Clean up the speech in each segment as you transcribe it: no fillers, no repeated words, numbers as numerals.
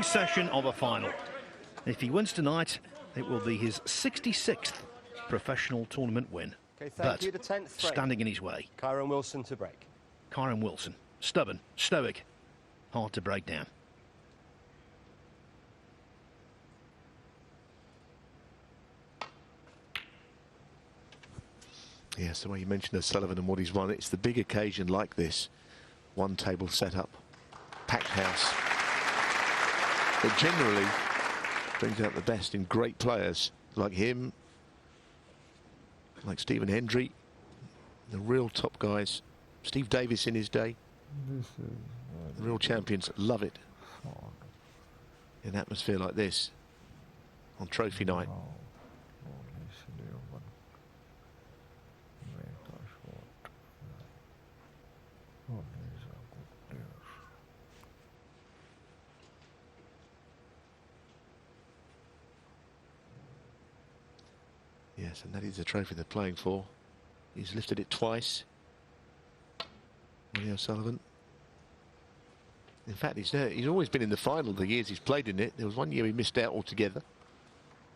opening session of a final. If he wins tonight, it will be his 66th professional tournament win. Okay, thank you. The 10th frame. Standing in his way. Kyron Wilson to break. Kyron Wilson, stubborn, stoic, hard to break down. Yes, the way you mentioned O'Sullivan and what he's won, it's the big occasion like this. One table setup, packed house. That generally brings out the best in great players like him, like Stephen Hendry, the real top guys. Steve Davis in his day. The real champions love it in an atmosphere like this on trophy night. Yes, and that is the trophy they're playing for. He's lifted it twice. Ronnie O Sullivan. In fact, he's always been in the final the years he's played in it. There was one year he missed out altogether.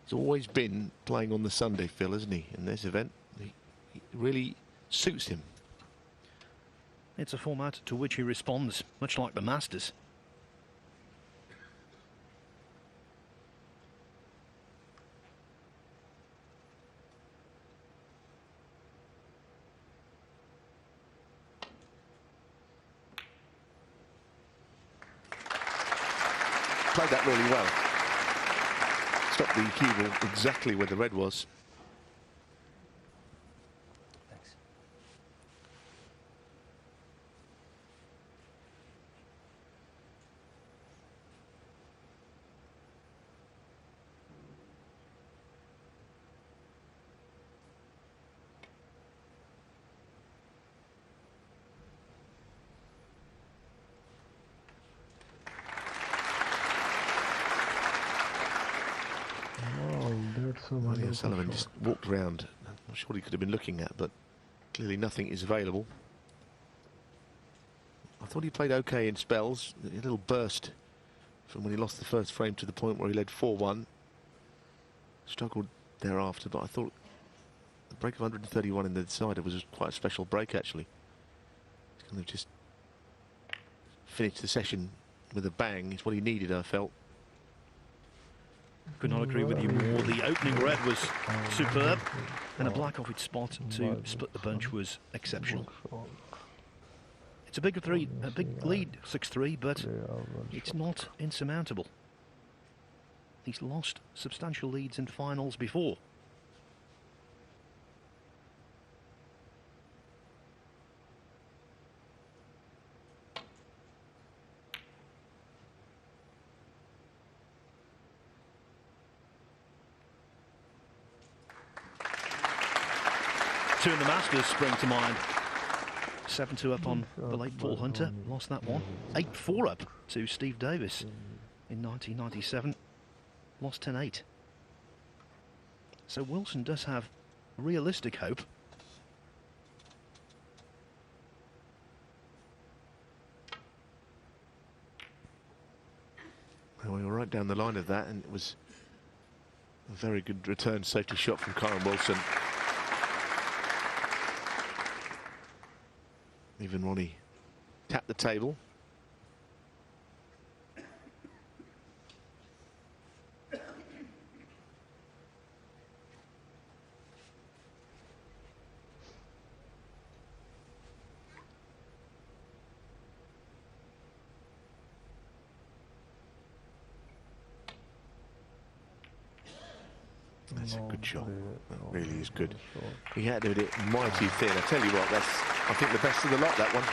He's always been playing on the Sunday, Phil, hasn't he, in this event? It really suits him. It's a format to which he responds, much like the Masters. Played that really well. Stopped the cue ball exactly where the red was. Thanks. Ronnie O Sullivan just walked around. I'm not sure what he could have been looking at, but clearly nothing is available. I thought he played okay in spells. A little burst from when he lost the first frame to the point where he led 4-1. Struggled thereafter, but I thought the break of 131 in the decider was quite a special break, actually. He's kind of just finished the session with a bang. It's what he needed, I felt. Could not agree with you more. The opening red was superb, and a black off its spot to split the bunch was exceptional. It's a big lead, 6-3, but it's not insurmountable. He's lost substantial leads in finals before. Two in the Masters spring to mind. 7-2 up on the late Paul Hunter, lost that one. 8-4 up to Steve Davis in 1997, lost 10-8. So Wilson does have realistic hope. Well, we were right down the line of that, and it was a very good return safety shot from Kyron Wilson. Even Ronnie tapped the table. That's a good shot. That really is good. He had to hit it mighty thin. I tell you what, that's, I think, the best of the lot, that one.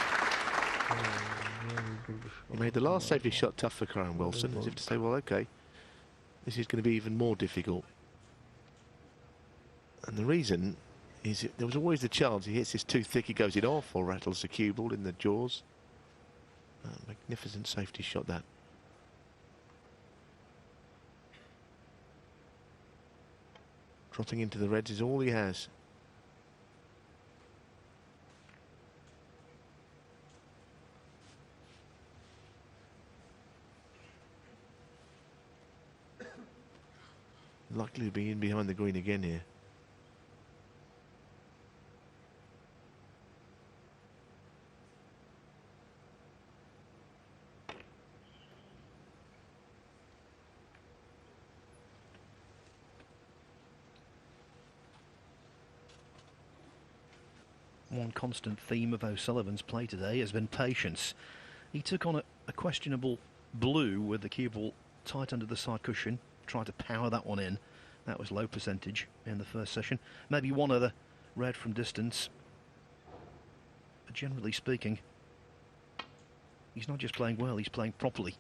He made the last safety shot tough for Kyron Wilson, as if to say, well, okay, this is going to be even more difficult. And the reason is there was always the chance he hits this too thick, he goes it off, or rattles the cue ball in the jaws. Magnificent safety shot, that. Trotting into the reds is all he has. Likely to be in behind the green again here. One constant theme of O'Sullivan's play today has been patience. He took on a questionable blue with the cue ball tight under the side cushion, tried to power that one in. That was low percentage in the first session. Maybe one other red from distance. But generally speaking, he's not just playing well, he's playing properly.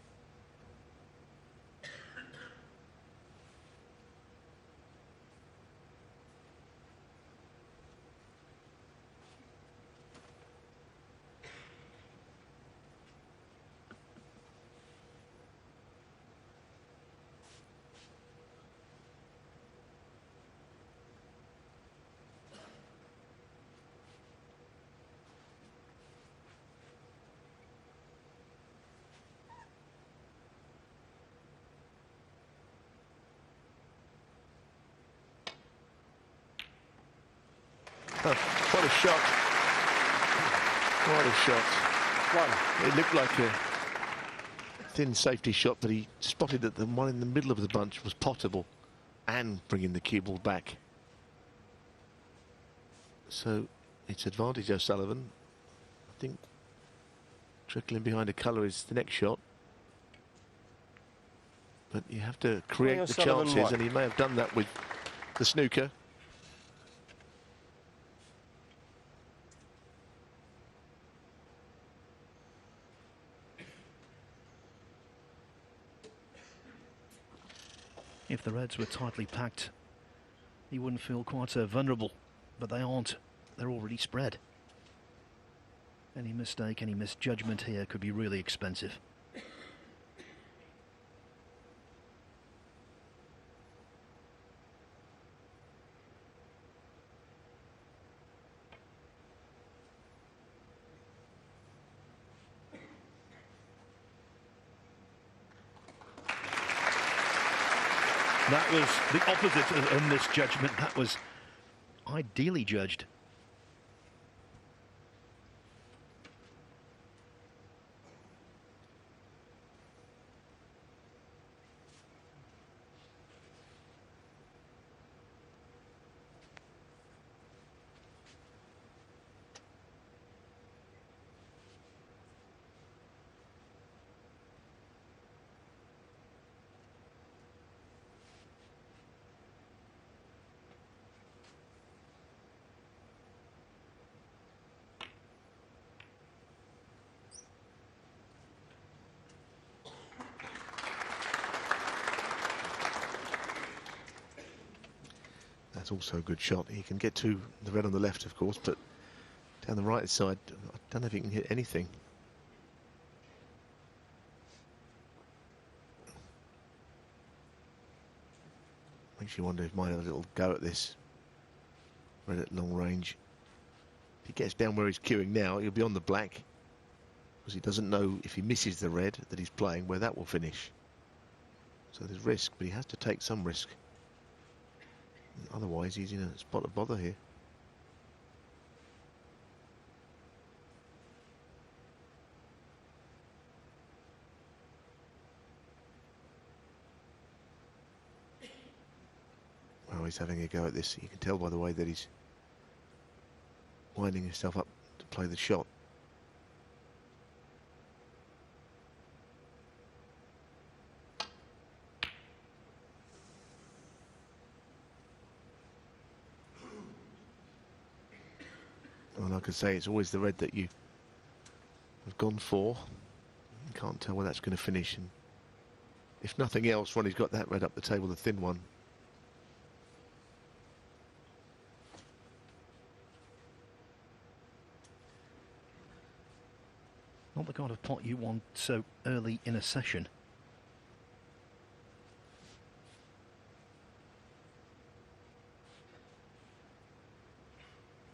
Oh, what a shot. What a shot. It looked like a thin safety shot, but he spotted that the one in the middle of the bunch was potable and bringing the cue ball back. So it's advantage O'Sullivan. I think trickling behind a colour is the next shot. But you have to create the chances, and he may have done that with the snooker. If the Reds were tightly packed, he wouldn't feel quite so vulnerable, but they aren't. They're already spread. Any mistake, any misjudgment here could be really expensive. That was the opposite of a misjudgment. That was ideally judged. That's also a good shot. He can get to the red on the left, of course, but down the right side, I don't know if he can hit anything. Makes you wonder if he might have a little go at this. Red at long range. If he gets down where he's queuing now, he'll be on the black, because he doesn't know if he misses the red that he's playing where that will finish. So there's risk, but he has to take some risk. Otherwise, he's in a spot of bother here. Well, he's having a go at this. You can tell by the way that he's winding himself up to play the shot. Well, like I say, it's always the red that you have gone for. You can't tell where that's going to finish. And if nothing else, Ronnie's got that red up the table, the thin one. Not the kind of pot you want so early in a session.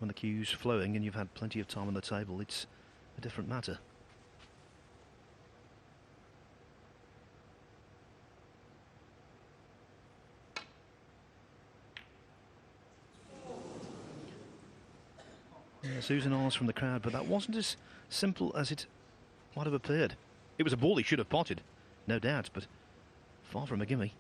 When the cue's flowing and you've had plenty of time on the table, it's a different matter. Yeah, Susan Ahs from the crowd, but that wasn't as simple as it might have appeared. It was a ball he should have potted, no doubt, but far from a gimme.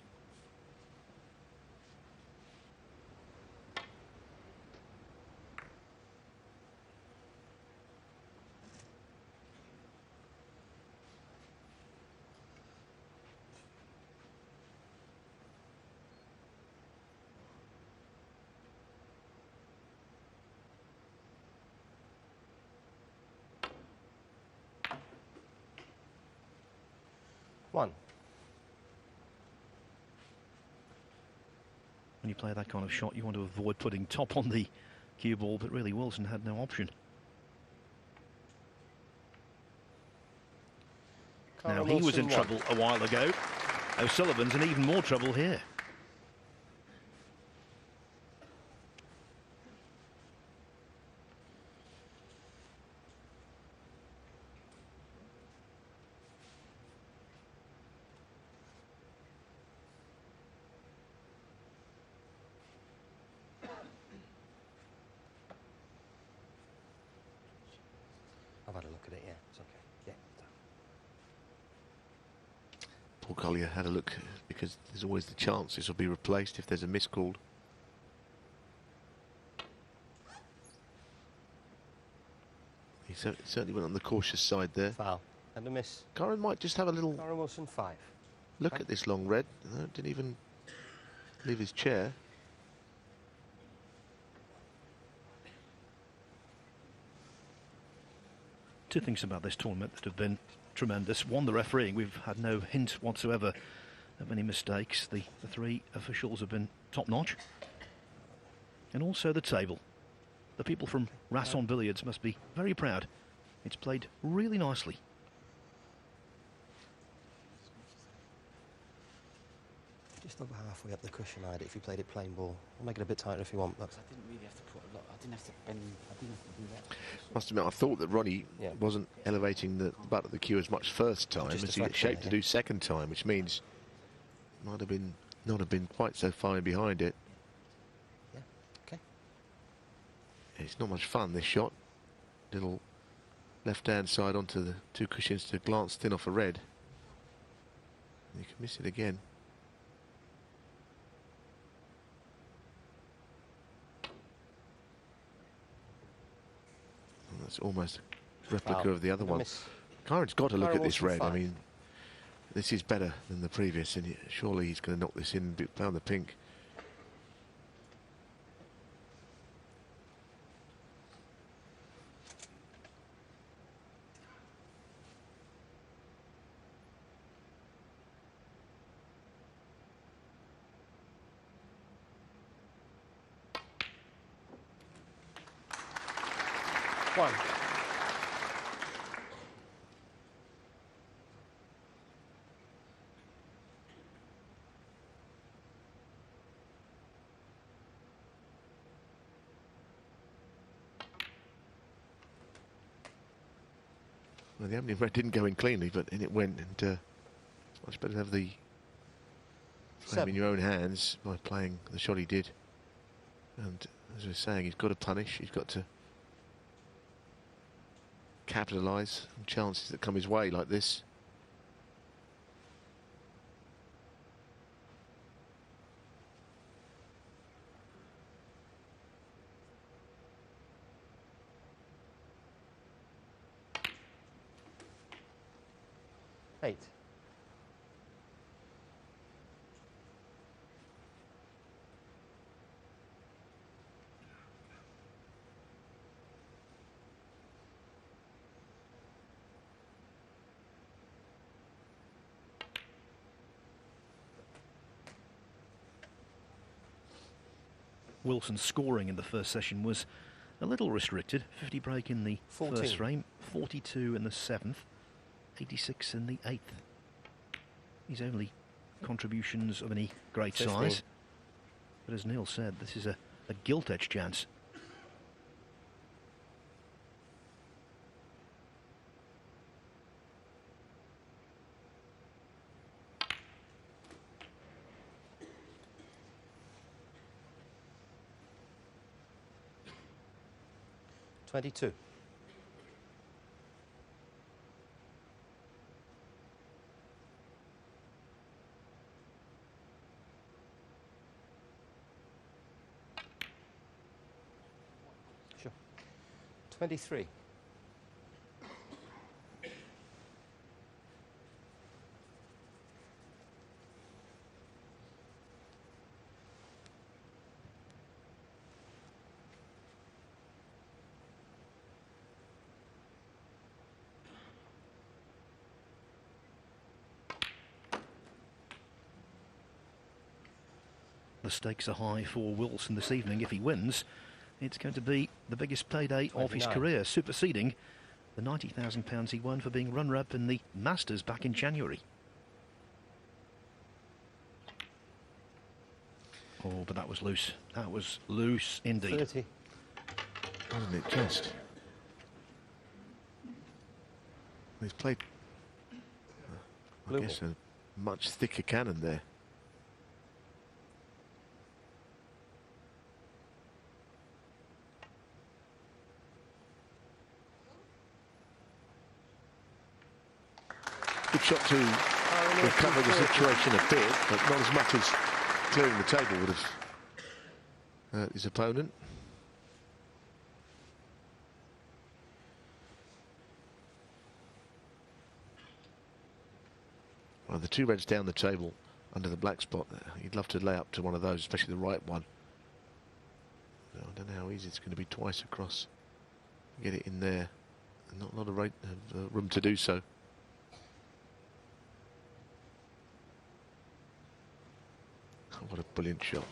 One. When you play that kind of shot, you want to avoid putting top on the cue ball, but really Wilson had no option. Now, he was in trouble a while ago. O'Sullivan's in even more trouble here. I've had a look at it, yeah, it's okay. Yeah. Paul Collier had a look because there's always the chance this will be replaced if there's a miss called. He certainly went on the cautious side there. Foul. And a miss. Curran might just have a little Karen Wilson, 5. look at this long red. No, didn't even leave his chair. Two things about this tournament that have been tremendous. One, the refereeing. We've had no hint whatsoever of any mistakes. The three officials have been top-notch. And also the table. The people from Rasson Billiards must be very proud. It's played really nicely. Just over halfway up the cushion, I'd if you played it plain ball. I'll make it a bit tighter if you want, but I didn't really have to put a lot. I didn't have to bend. I didn't have to do that. Must admit, I thought that Ronnie wasn't elevating the butt of the cue as much first time as he gets shaped to do second time, which means might have been not have been quite so far behind it. Yeah, okay. It's not much fun, this shot. Little left-hand side onto the two cushions to glance thin off a red. You can miss it again. And that's almost a replica of the other one. Kyron's got to look at this red. I mean, this is better than the previous, and surely he's going to knock this in and found the pink. One. Well, the opening red didn't go in cleanly, but in it went, and it's much better to have the frame in your own hands by playing the shot he did. And as I was saying, he's got to punish, he's got to capitalise on chances that come his way like this. Eight. Wilson's scoring in the first session was a little restricted. 50 break in the 14. first frame, 42 in the 7th, 86 in the 8th. His only contributions of any great 15. size. But as Neil said, this is a gilt-edged chance. 22. Sure. 23. The stakes are high for Wilson this evening. If he wins, it's going to be the biggest payday of his 29. career, superseding the £90,000 he won for being runner-up in the Masters back in January. Oh, but that was loose. That was loose indeed. 30. Wasn't it just? He's played, I Blue guess, ball. a much thicker cannon there. Good shot to recover the situation a bit, but not as much as clearing the table would have hurt his opponent. Well, the two reds down the table under the black spot. You'd love to lay up to one of those, especially the right one. I don't know how easy it's going to be twice across. Get it in there. Not a lot of room to do so. Oh, what a brilliant shot.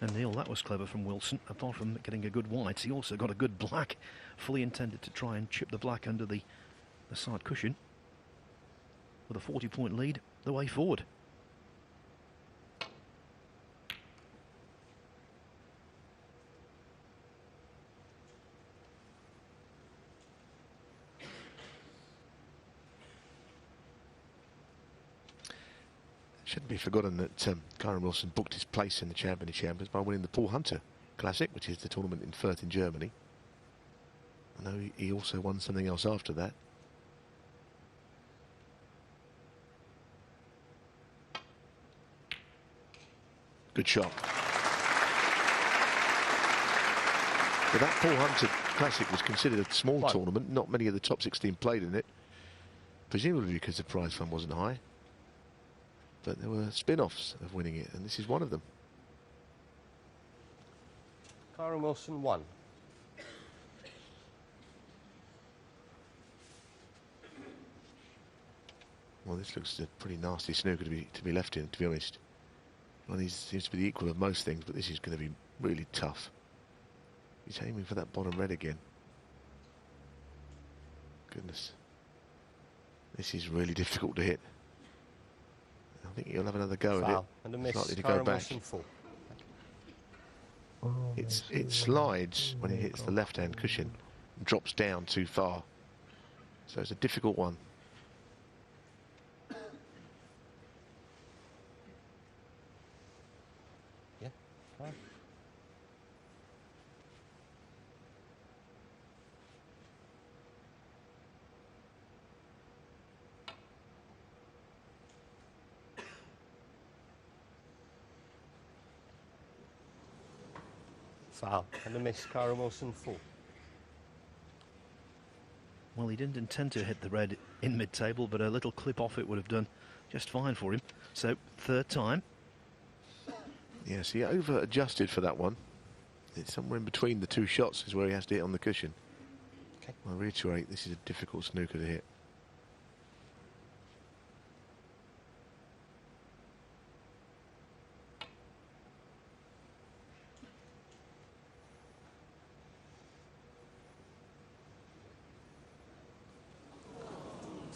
And Neil, that was clever from Wilson. Apart from getting a good white, he also got a good black, fully intended to try and chip the black under the side cushion. With a 40-point lead, the way forward. Shouldn't be forgotten that Kyron Wilson booked his place in the Champions by winning the Paul Hunter Classic, which is the tournament in Firth in Germany. I know he also won something else after that. Good shot. But that Paul Hunter Classic was considered a small tournament. Not many of the top 16 played in it. Presumably because the prize fund wasn't high. But there were spin-offs of winning it, and this is one of them. Kyron Wilson 1. Well, this looks a pretty nasty snooker to be left in, to be honest. Well, he seems to be the equal of most things, but this is going to be really tough. He's aiming for that bottom red again. Goodness. This is really difficult to hit. I think he'll have another go at it. And a miss. Likely to Kyron go back. Wilson 4. It slides when it hits the left-hand cushion and drops down too far. So it's a difficult one. Yeah. Fine. Foul. And a miss. Kyron Wilson 4. Well, he didn't intend to hit the red in mid-table, but a little clip off it would have done just fine for him. So, third time. Yes, he over-adjusted for that one. It's somewhere in between the two shots is where he has to hit on the cushion. Okay. I'll reiterate, this is a difficult snooker to hit.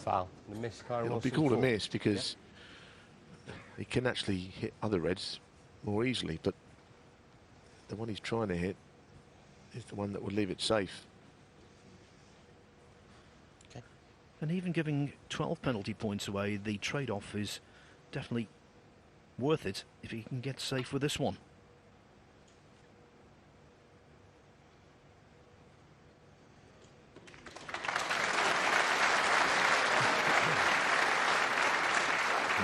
Foul. The miss, Kyron It'll be Wilson, called a 4. miss because he can actually hit other reds more easily, but the one he's trying to hit is the one that would leave it safe. Okay. And even giving 12 penalty points away, the trade-off is definitely worth it if he can get safe with this one.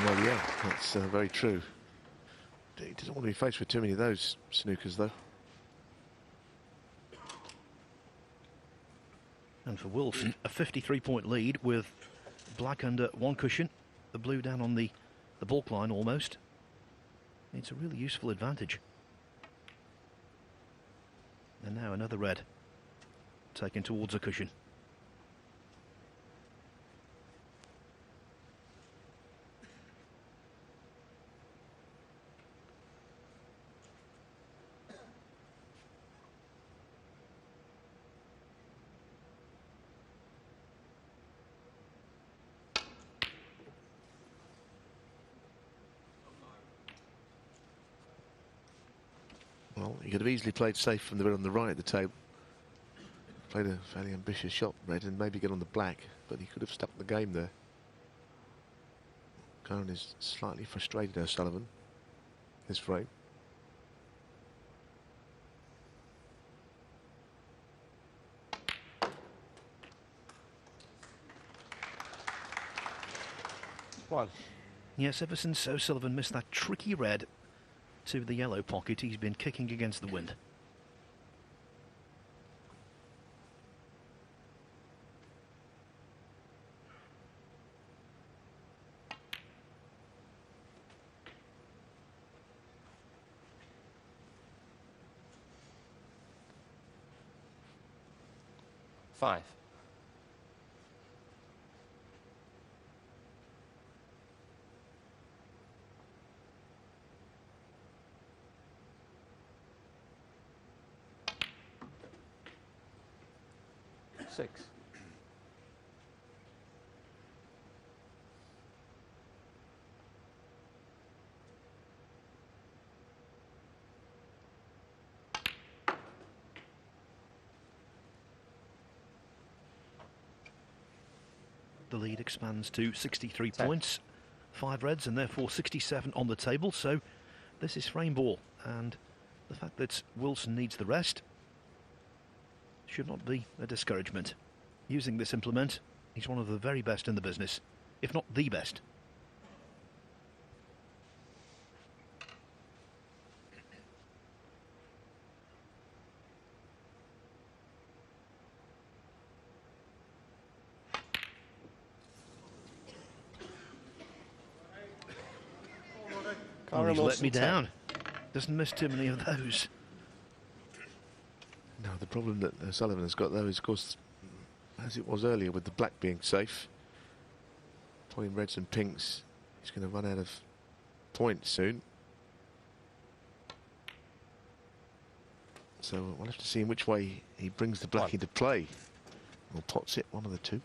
Well, yeah, that's very true. He doesn't want to be faced with too many of those snookers, though. And for Wilson, a 53-point lead with black under one cushion, the blue down on the balk line almost. It's a really useful advantage. And now another red taken towards a cushion. Well, he could have easily played safe from the red on the right of the table. Played a fairly ambitious shot, red, and maybe get on the black, but he could have stuck the game there. Kyron is slightly frustrated, O'Sullivan, this frame. One. Yes, ever since O'Sullivan missed that tricky red to the yellow pocket, he's been kicking against the wind. Five. Six. The lead expands to 63 10. points, 5 reds and therefore 67 on the table. So this is frame ball, and the fact that Wilson needs the rest should not be a discouragement. Using this implement, he's one of the very best in the business, if not the best. Oh, he's let me down. Doesn't miss too many of those. No, the problem that O'Sullivan has got, though, is, of course, as it was earlier with the black being safe, playing reds and pinks, he's going to run out of points soon. So we'll have to see in which way he brings the black into play. Or pots it, one of the two.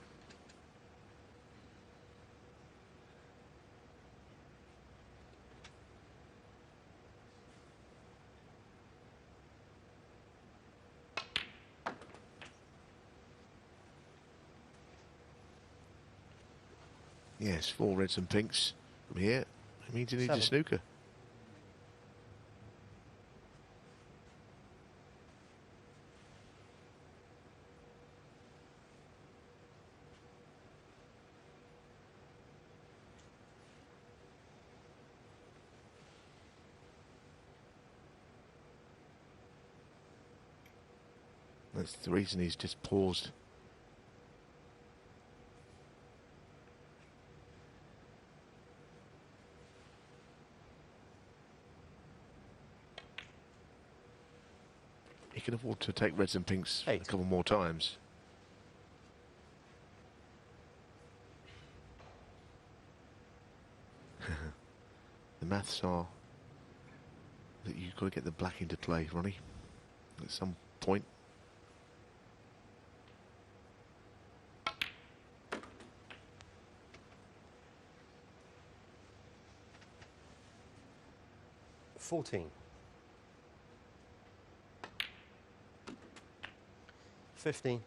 Yes, 4 reds and pinks from here. It means he needs 7. a snooker. That's the reason he's just paused. He can afford to take reds and pinks 8. a couple more times. The maths are that you've got to get the black into play, Ronnie, at some point. 14. 15.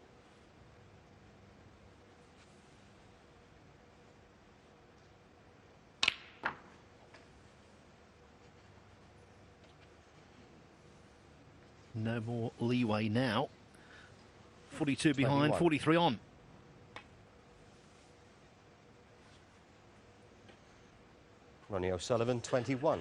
No more leeway now. 42 behind, 21. 43 on. Ronnie O Sullivan, 21.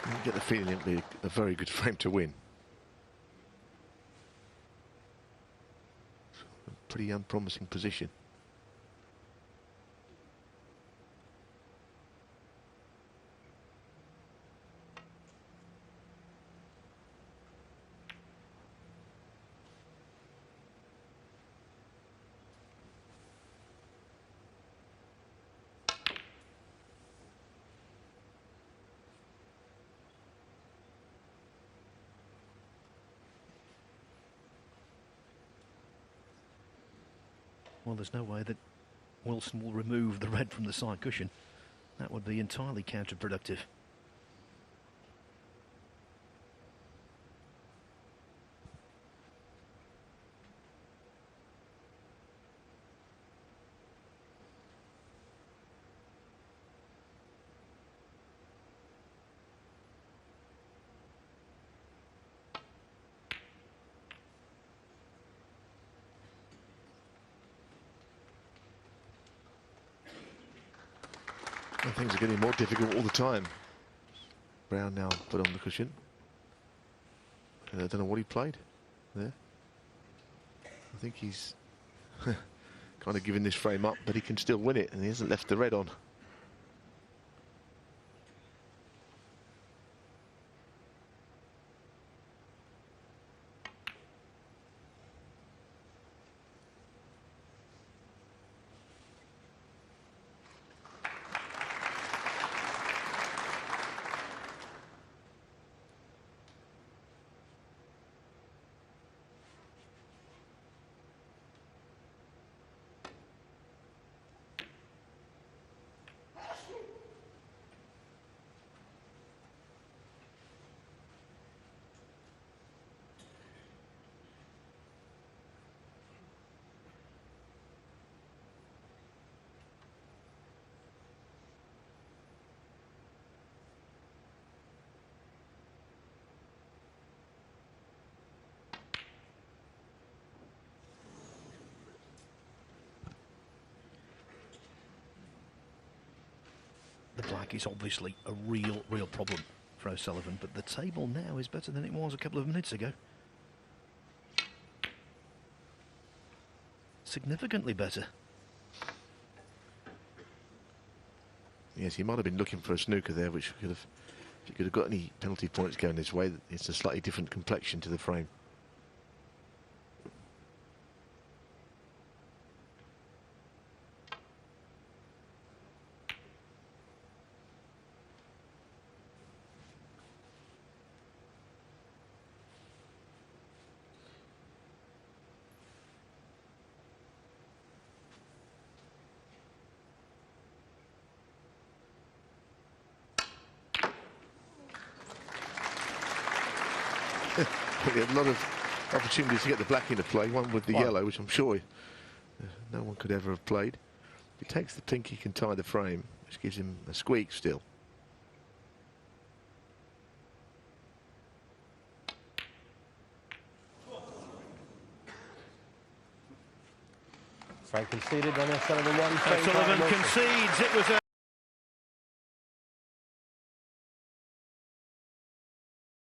You get the feeling it'll be a very good frame to win. A pretty unpromising position. Well, there's no way that Wilson will remove the red from the side cushion. That would be entirely counterproductive. And things are getting more difficult all the time. Brown now put on the cushion. And I don't know what he played there. I think he's kind of giving this frame up, but he can still win it, and he hasn't left the red on. The black is obviously a real problem for O'Sullivan, but the table now is better than it was a couple of minutes ago. Significantly better. Yes, he might have been looking for a snooker there, which could have, if he could have got any penalty points going this way, it's a slightly different complexion to the frame. He had a lot of opportunities to get the black into play, one with the yellow, which I'm sure no one could ever have played. If he takes the pink, he can tie the frame, which gives him a squeak still. Frank conceded, Ronnie O Sullivan won. Sullivan concedes. It was a